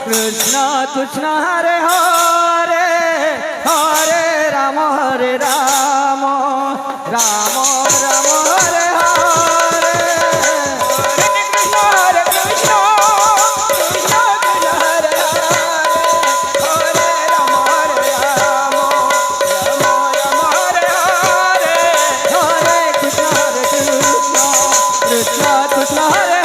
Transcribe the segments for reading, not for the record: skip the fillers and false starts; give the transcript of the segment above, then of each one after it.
Krishna Krishna Hare Hare Hare Rama Hare Rama Rama Rama Hare Hare Hare Krishna Krishna Krishna Hare Hare Hare Rama Hare Rama Rama Rama Hare Hare Hare Krishna Krishna Krishna Hare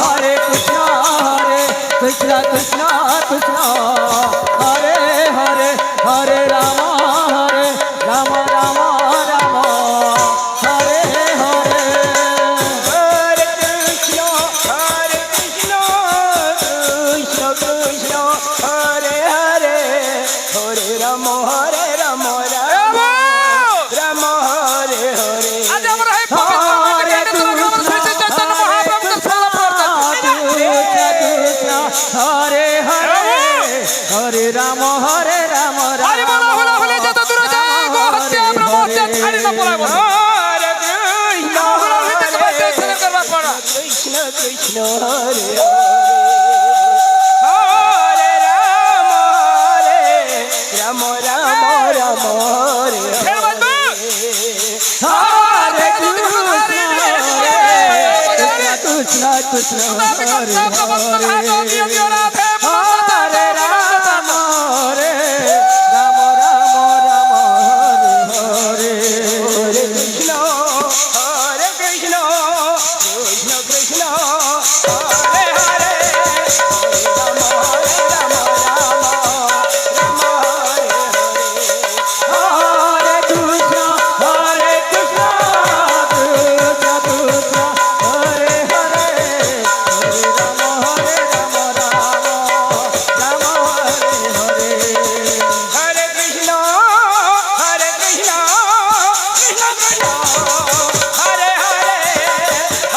Hare Krishna Krishna Krishna Hare Hare Hare Rama Hare Rama Rama Rama Hare Hare Hare Krishna Krishna Krishna Hare Hare Hare Rama Hare Rama Rama Rama Hare Hare Hare Hare Hare Rama Hare Rama Hare Bola Bola Hole jata dure jay go hatya brahmotya chhari na polabo Hare Krishna Hare Krishna Krishna Hare Hare Rama Rama Rama Rama Hare Hare Krishna Krishna Hare Hare Krishna Hare Hare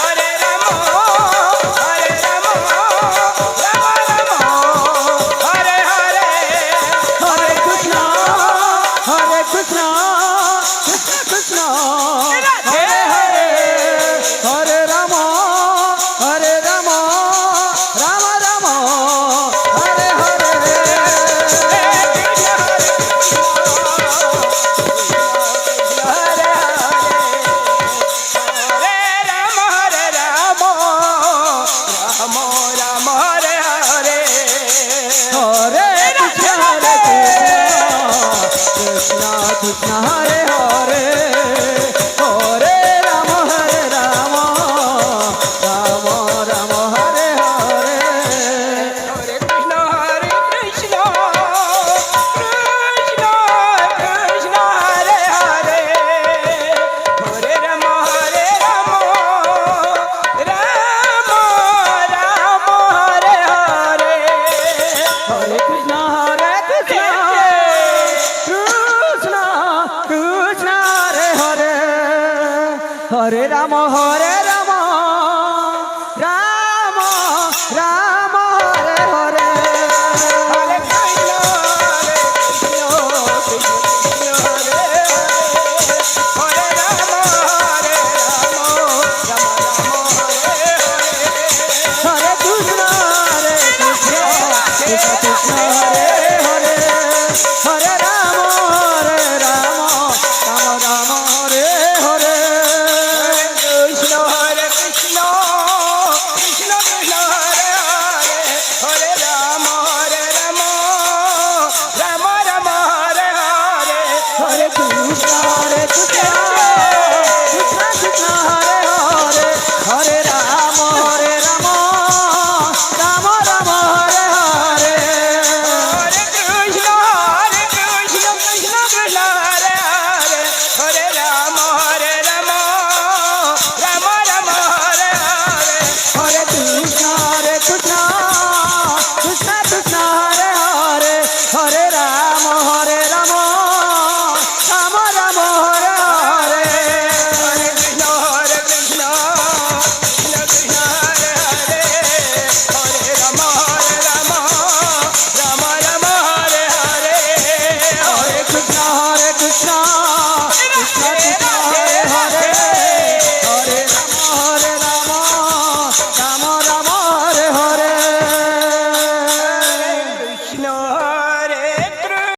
Hare Rama Hare Rama Rama Rama Hare Hare Hare Krishna Hare Krishna Krishna Krishna Hare Hare Hare Rama Hare Rama Rama Rama Hare Hare Hare Krishna Hare Krishna Hare Rama Hare